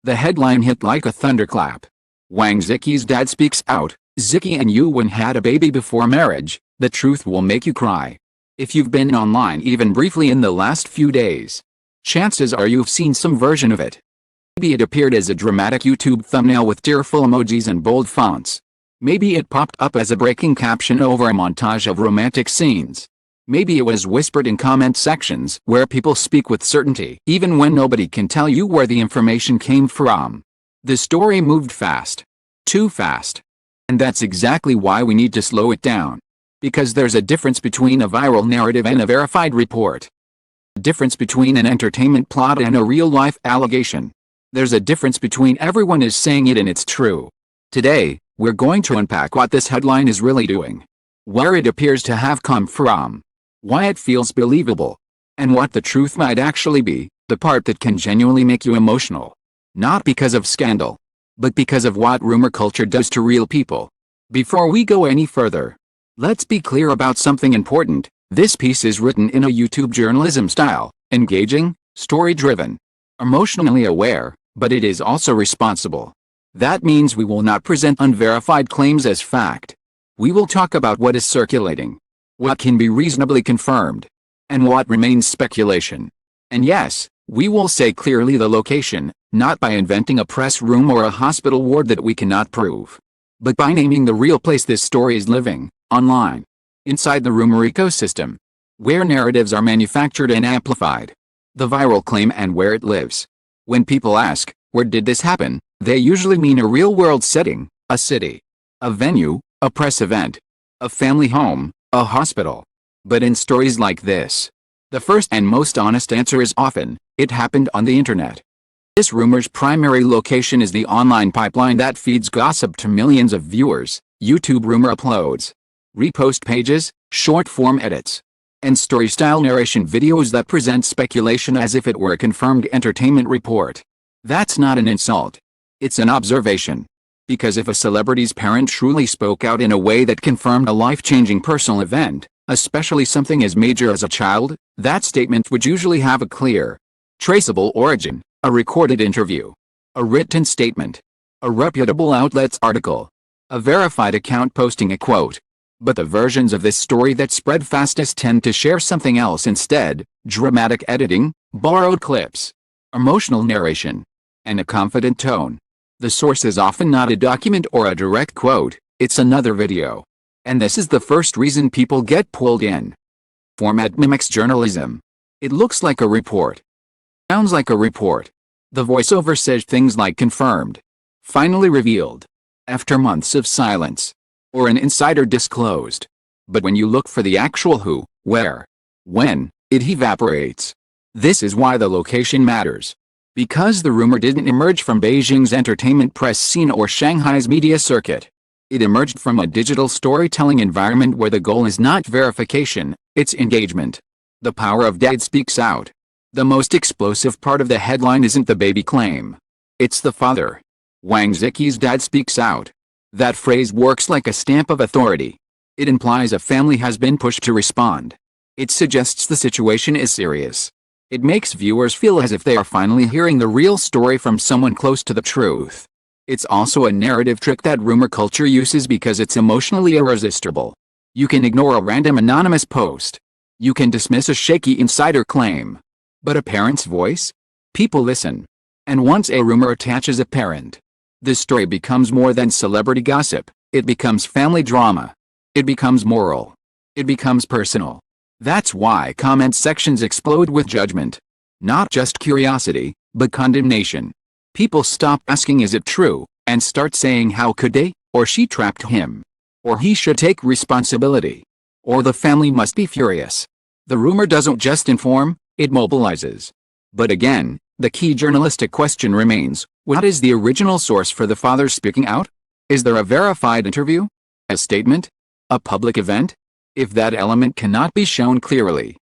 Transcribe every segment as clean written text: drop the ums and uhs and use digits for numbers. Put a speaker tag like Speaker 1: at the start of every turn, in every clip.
Speaker 1: The headline hit like a thunderclap. Wang Ziqi's dad speaks out. Ziqi and Yuwen had a baby before marriage. The truth will make you cry. If you've been online even briefly in the last few days, chances are you've seen some version of it. Maybe it appeared as a dramatic YouTube thumbnail with tearful emojis and bold fonts. Maybe it popped up as a breaking caption over a montage of romantic scenes. Maybe it was whispered in comment sections where people speak with certainty even when nobody can tell you where the information came from. The story moved fast. Too fast. And that's exactly why we need to slow it down. Because there's a difference between a viral narrative and a verified report. A difference between an entertainment plot and a real-life allegation. There's a difference between everyone is saying it and it's true. Today, we're going to unpack what this headline is really doing. Where it appears to have come from. Why it feels believable. And what the truth might actually be, the part that can genuinely make you emotional. Not because of scandal, but because of what rumor culture does to real people. Before we go any further, let's be clear about something important. This piece is written in a YouTube journalism style, engaging, story-driven, emotionally aware, but it is also responsible. That means we will not present unverified claims as fact. We will talk about what is circulating, what can be reasonably confirmed, and what remains speculation. And yes, we will say clearly the location, not by inventing a press room or a hospital ward that we cannot prove, but by naming the real place this story is living, online, inside the rumor ecosystem, where narratives are manufactured and amplified, the viral claim and where it lives. When people ask, where did this happen, they usually mean a real-world setting, a city, a venue, a press event, a family home, a hospital. But in stories like this, the first and most honest answer is often, it happened on the internet. This rumor's primary location is the online pipeline that feeds gossip to millions of viewers. YouTube rumor uploads, repost pages, short-form edits, and story-style narration videos that present speculation as if it were a confirmed entertainment report. That's not an insult. It's an observation. Because if a celebrity's parent truly spoke out in a way that confirmed a life-changing personal event, especially something as major as a child, that statement would usually have a clear, traceable origin, a recorded interview, a written statement, a reputable outlet's article, a verified account posting a quote. But the versions of this story that spread fastest tend to share something else instead: dramatic editing, borrowed clips, emotional narration, and a confident tone. The source is often not a document or a direct quote, it's another video. And this is the first reason people get pulled in. Format mimics journalism. It looks like a report. Sounds like a report. The voiceover says things like confirmed, finally revealed, after months of silence, or an insider disclosed. But when you look for the actual who, where, when, it evaporates. This is why the location matters. Because the rumor didn't emerge from Beijing's entertainment press scene or Shanghai's media circuit. It emerged from a digital storytelling environment where the goal is not verification, it's engagement. The power of dad speaks out. The most explosive part of the headline isn't the baby claim. It's the father. Wang Ziqi's dad speaks out. That phrase works like a stamp of authority. It implies a family has been pushed to respond. It suggests the situation is serious. It makes viewers feel as if they are finally hearing the real story from someone close to the truth. It's also a narrative trick that rumor culture uses because it's emotionally irresistible. You can ignore a random anonymous post. You can dismiss a shaky insider claim. But a parent's voice? People listen. And once a rumor attaches a parent, the story becomes more than celebrity gossip. It becomes family drama. It becomes moral. It becomes personal. That's why comment sections explode with judgment. Not just curiosity, but condemnation. People stop asking is it true, and start saying how could they, or she trapped him, or he should take responsibility, or the family must be furious. The rumor doesn't just inform, it mobilizes. But again, the key journalistic question remains, what is the original source for the father speaking out? Is there a verified interview? A statement? A public event? If that element cannot be shown clearly,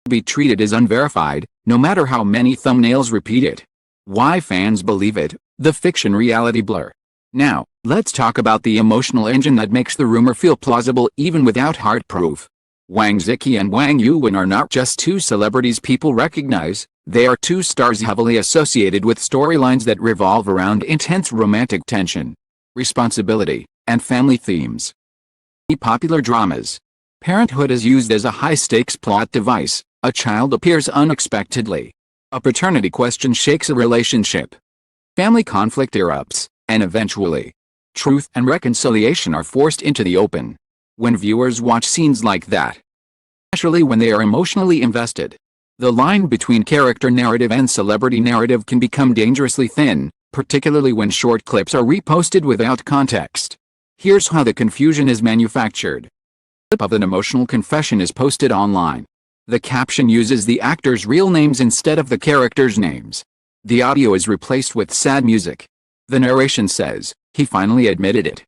Speaker 1: be treated as unverified, no matter how many thumbnails repeat it. Why fans believe it, the fiction-reality blur. Now, let's talk about the emotional engine that makes the rumor feel plausible even without hard proof. Wang Ziqi and Wang Yuwen are not just two celebrities people recognize, They are two stars heavily associated with storylines that revolve around intense romantic tension, responsibility, and family themes. Popular dramas. Parenthood is used as a high-stakes plot device. A child appears unexpectedly. A paternity question shakes a relationship. Family conflict erupts, and eventually, truth and reconciliation are forced into the open. When viewers watch scenes like that, especially when they are emotionally invested, the line between character narrative and celebrity narrative can become dangerously thin, particularly when short clips are reposted without context. Here's how the confusion is manufactured. A clip of an emotional confession is posted online. The caption uses the actors' real names instead of the characters' names. The audio is replaced with sad music. The narration says, "He finally admitted it."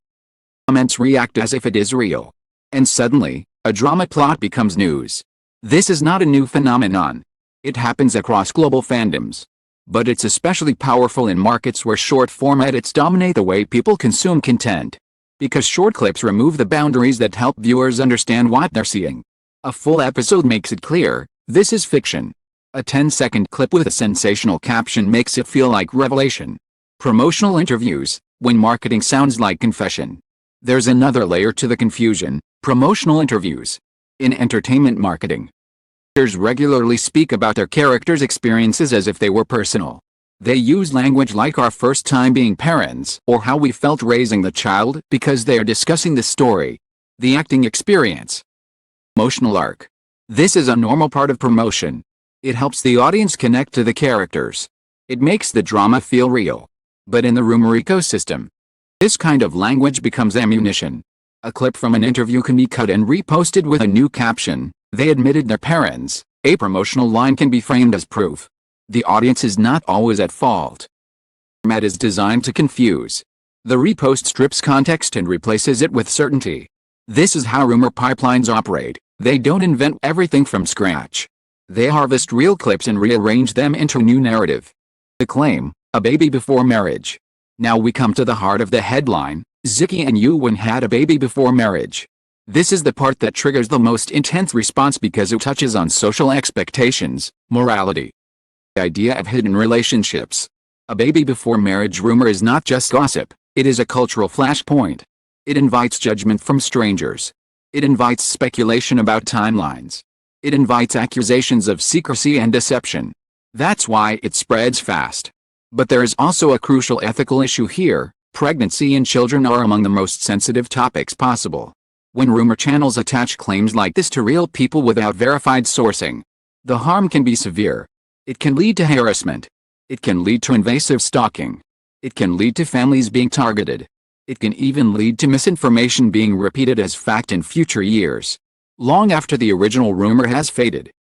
Speaker 1: Comments react as if it is real. And suddenly, a drama plot becomes news. This is not a new phenomenon. It happens across global fandoms. But it's especially powerful in markets where short-form edits dominate the way people consume content. Because short clips remove the boundaries that help viewers understand what they're seeing. A full episode makes it clear, this is fiction. A 10-second clip with a sensational caption makes it feel like revelation. Promotional interviews, when marketing sounds like confession. There's another layer to the confusion: promotional interviews. In entertainment marketing, actors regularly speak about their characters' experiences as if they were personal. They use language like "our first time being parents" or "how we felt raising the child" because they are discussing the story, the acting experience. Emotional arc. This is a normal part of promotion. It helps the audience connect to the characters. It makes the drama feel real. But in the rumor ecosystem, this kind of language becomes ammunition. A clip from an interview can be cut and reposted with a new caption, "They admitted their parents." A promotional line can be framed as proof. The audience is not always at fault. Format is designed to confuse. The repost strips context and replaces it with certainty. This is how rumor pipelines operate. They don't invent everything from scratch. They harvest real clips and rearrange them into a new narrative. The claim, "a baby before marriage." Now we come to the heart of the headline: Ziqi and Yuwen had a baby before marriage. This is the part that triggers the most intense response because it touches on social expectations, morality, the idea of hidden relationships. A baby before marriage rumor is not just gossip, it is a cultural flashpoint. It invites judgment from strangers. It invites speculation about timelines. It invites accusations of secrecy and deception. That's why it spreads fast. But there is also a crucial ethical issue here. Pregnancy and children are among the most sensitive topics possible. When rumor channels attach claims like this to real people without verified sourcing, the harm can be severe. It can lead to harassment. It can lead to invasive stalking. It can lead to families being targeted. It can even lead to misinformation being repeated as fact in future years, long after the original rumor has faded.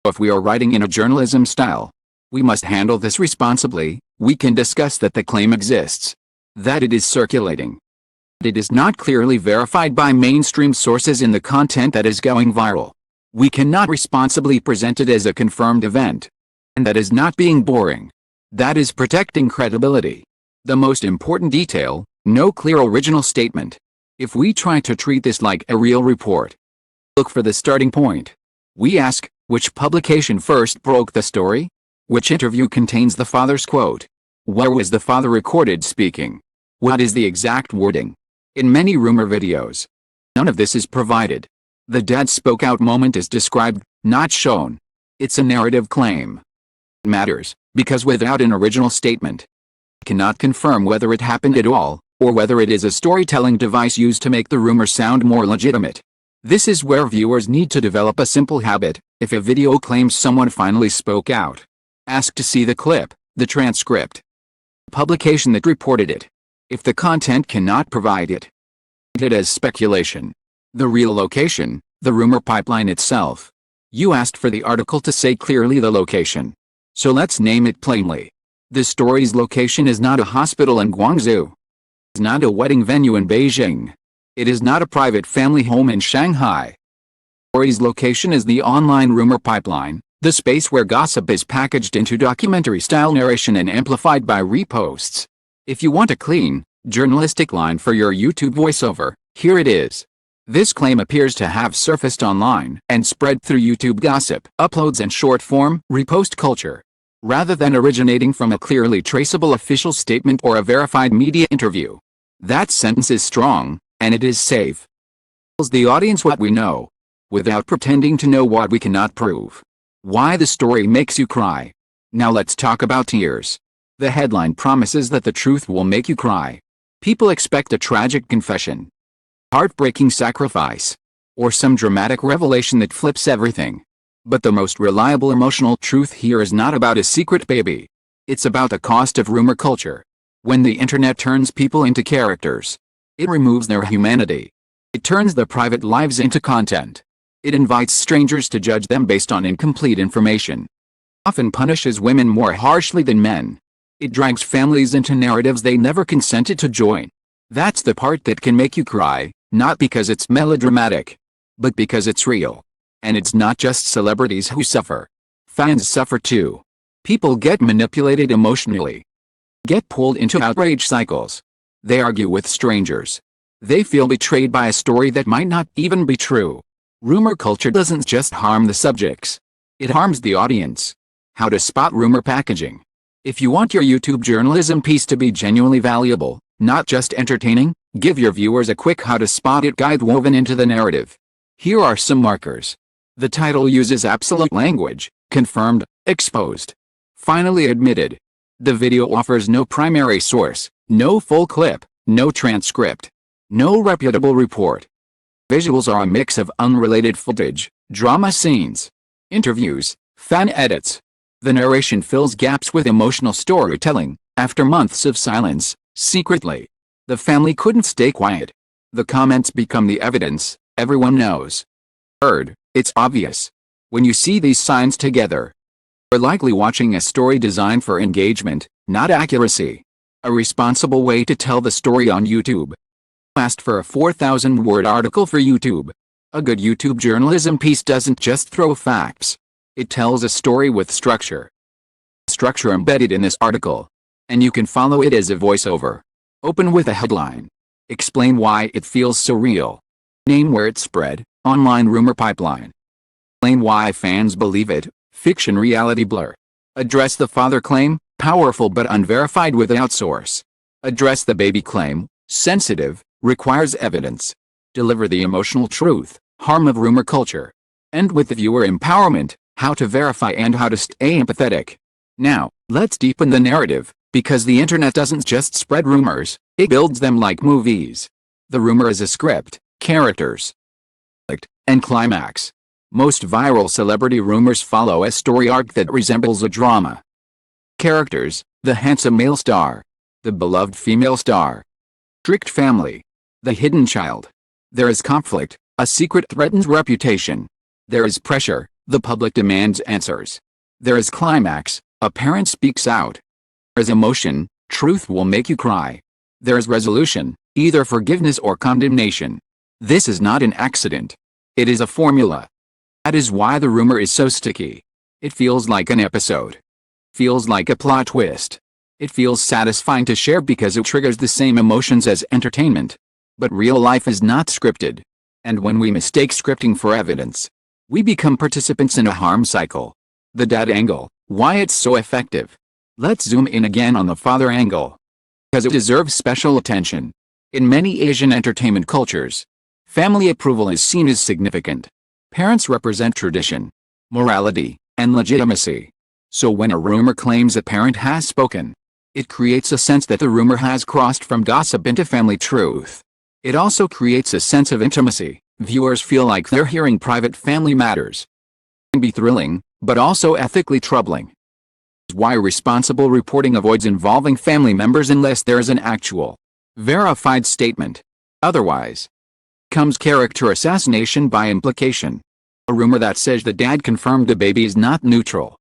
Speaker 1: If we are writing in a journalism style, we must handle this responsibly. We can discuss that the claim exists, that it is circulating. It is not clearly verified by mainstream sources in the content that is going viral. We cannot responsibly present it as a confirmed event. And that is not being boring. That is protecting credibility. The most important detail: no clear original statement. If we try to treat this like a real report, look for the starting point. We ask, which publication first broke the story? Which interview contains the father's quote? Where was the father recorded speaking? What is the exact wording? In many rumor videos, none of this is provided. The dad spoke out moment is described, not shown. It's a narrative claim. It matters, because without an original statement, it cannot confirm whether it happened at all, or whether it is a storytelling device used to make the rumor sound more legitimate. This is where viewers need to develop a simple habit. If a video claims someone finally spoke out, ask to see the clip, the transcript, publication that reported it. If the content cannot provide it, treat it as speculation. The real location, the rumor pipeline itself. You asked for the article to say clearly the location. So let's name it plainly. The story's location is not a hospital in Guangzhou. It is not a wedding venue in Beijing. It is not a private family home in Shanghai. The story's location is the online rumor pipeline, the space where gossip is packaged into documentary-style narration and amplified by reposts. If you want a clean, journalistic line for your YouTube voiceover, here it is. This claim appears to have surfaced online and spread through YouTube gossip, uploads and short-form, repost culture. rather than originating from a clearly traceable official statement or a verified media interview. That sentence is strong, and it is safe. Tells the audience what we know, without pretending to know what we cannot prove. Why the story makes you cry. Now let's talk about tears. The headline promises that the truth will make you cry. People expect a tragic confession, heartbreaking sacrifice, or some dramatic revelation that flips everything. But the most reliable emotional truth here is not about a secret baby. It's about the cost of rumor culture. When the internet turns people into characters, it removes their humanity. It turns their private lives into content. It invites strangers to judge them based on incomplete information. Often punishes women more harshly than men. It drags families into narratives they never consented to join. That's the part that can make you cry, not because it's melodramatic, but because it's real. And it's not just celebrities who suffer. Fans suffer too. People get manipulated emotionally, get pulled into outrage cycles. They argue with strangers. They feel betrayed by a story that might not even be true. Rumor culture doesn't just harm the subjects. It harms the audience. How to spot rumor packaging. If you want your YouTube journalism piece to be genuinely valuable, not just entertaining, give your viewers a quick how to spot it guide woven into the narrative. Here are some markers. The title uses absolute language, confirmed, exposed, finally admitted. The video offers no primary source, no full clip, no transcript, no reputable report. Visuals are a mix of unrelated footage, drama scenes, interviews, fan edits. The narration fills gaps with emotional storytelling. After months of silence, secretly, the family couldn't stay quiet. The comments become the evidence. Everyone knows. Heard, it's obvious. When you see these signs together, you're likely watching a story designed for engagement, not accuracy. A responsible way to tell the story on YouTube. Asked for a 4,000-word article for YouTube. A good YouTube journalism piece doesn't just throw facts. It tells a story with structure. Structure embedded in this article. And you can follow it as a voiceover. Open with a headline. Explain why it feels so real. Name where it spread, online rumor pipeline. Explain why fans believe it, fiction reality blur. Address the father claim, powerful but unverified without source. Address the baby claim, sensitive, requires evidence. Deliver the emotional truth, harm of rumor culture. End with the viewer empowerment, how to verify and how to stay empathetic. Now, let's deepen the narrative, because the internet doesn't just spread rumors, it builds them like movies. The rumor is a script, characters, and climax. Most viral celebrity rumors follow a story arc that resembles a drama. Characters: the handsome male star, the beloved female star, strict family, the hidden child. There is conflict, a secret threatens reputation. There is pressure, the public demands answers. There is climax, a parent speaks out. There is emotion, truth will make you cry. There is resolution, either forgiveness or condemnation. This is not an accident. It is a formula. That is why the rumor is so sticky. It feels like an episode. Feels like a plot twist. It feels satisfying to share because it triggers the same emotions as entertainment. But real life is not scripted. And when we mistake scripting for evidence, we become participants in a harm cycle. The dad angle, why it's so effective. Let's zoom in again on the father angle. Because it deserves special attention. In many Asian entertainment cultures, family approval is seen as significant. Parents represent tradition, morality, and legitimacy. So when a rumor claims a parent has spoken, it creates a sense that the rumor has crossed from gossip into family truth. It also creates a sense of intimacy. Viewers feel like they're hearing private family matters. It can be thrilling, but also ethically troubling. That's why responsible reporting avoids involving family members unless there is an actual, verified statement. Otherwise, comes character assassination by implication. A rumor that says the dad confirmed the baby is not neutral.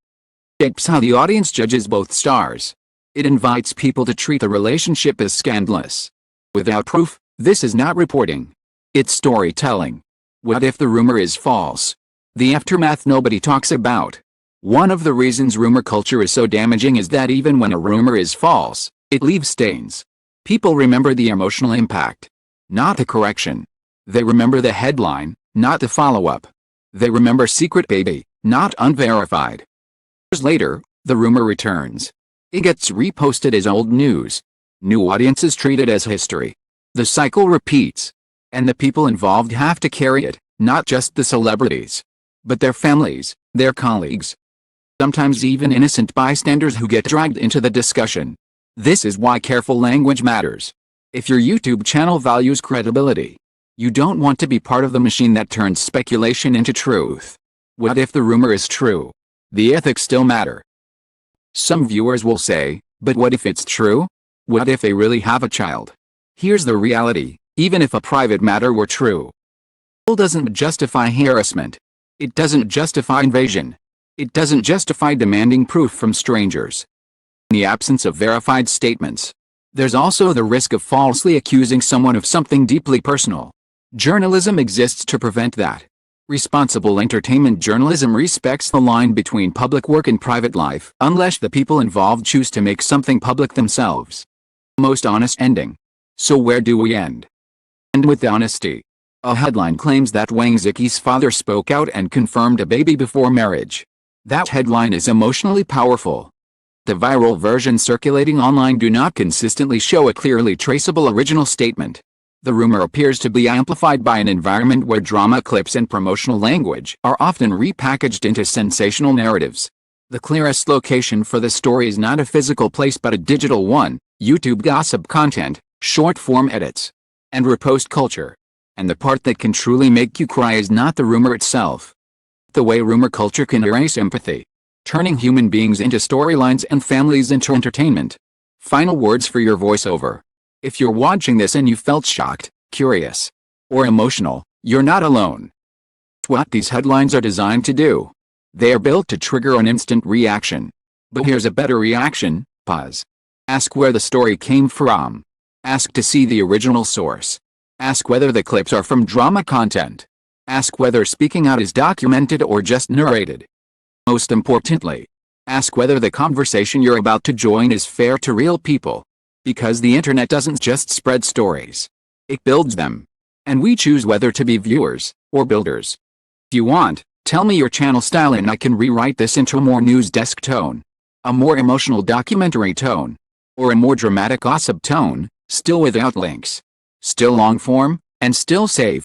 Speaker 1: It shapes how the audience judges both stars. It invites people to treat the relationship as scandalous. Without proof, this is not reporting. It's storytelling. What if the rumor is false? The aftermath nobody talks about. One of the reasons rumor culture is so damaging is that even when a rumor is false, it leaves stains. People remember the emotional impact, not the correction. They remember the headline, not the follow-up. They remember secret baby, not unverified. Years later, The rumor returns. It gets reposted as old news. New audiences treat it as history. The cycle repeats. And the people involved have to carry it, not just the celebrities, but their families, their colleagues. Sometimes even innocent bystanders who get dragged into the discussion. This is why careful language matters. If your YouTube channel values credibility, you don't want to be part of the machine that turns speculation into truth. What if the rumor is true? The ethics still matter. Some viewers will say, but what if it's true? What if they really have a child? Here's the reality, even if a private matter were true, it doesn't justify harassment. It doesn't justify invasion. It doesn't justify demanding proof from strangers. In the absence of verified statements, there's also the risk of falsely accusing someone of something deeply personal. Journalism exists to prevent that. Responsible entertainment journalism respects the line between public work and private life, unless the people involved choose to make something public themselves. Most honest ending. So where do we end? End with honesty. A headline claims that Wang Ziqi's father spoke out and confirmed a baby before marriage. That headline is emotionally powerful. The viral versions circulating online do not consistently show a clearly traceable original statement. The rumor appears to be amplified by an environment where drama clips and promotional language are often repackaged into sensational narratives. The clearest location for the story is not a physical place but a digital one: YouTube gossip content, short-form edits, and repost culture. And the part that can truly make you cry is not the rumor itself. The way rumor culture can erase empathy, turning human beings into storylines and families into entertainment. Final words for your voiceover. If you're watching this and you felt shocked, curious, or emotional, you're not alone. What these headlines are designed to do. They are built to trigger an instant reaction. But here's a better reaction: pause. Ask where the story came from. Ask to see the original source. Ask whether the clips are from drama content. Ask whether speaking out is documented or just narrated. Most importantly, ask whether the conversation you're about to join is fair to real people. Because the internet doesn't just spread stories. It builds them. And we choose whether to be viewers or builders. If you want, tell me your channel style and I can rewrite this into a more news desk tone, a more emotional documentary tone, or a more dramatic gossip tone, still without links, still long form, and still safe.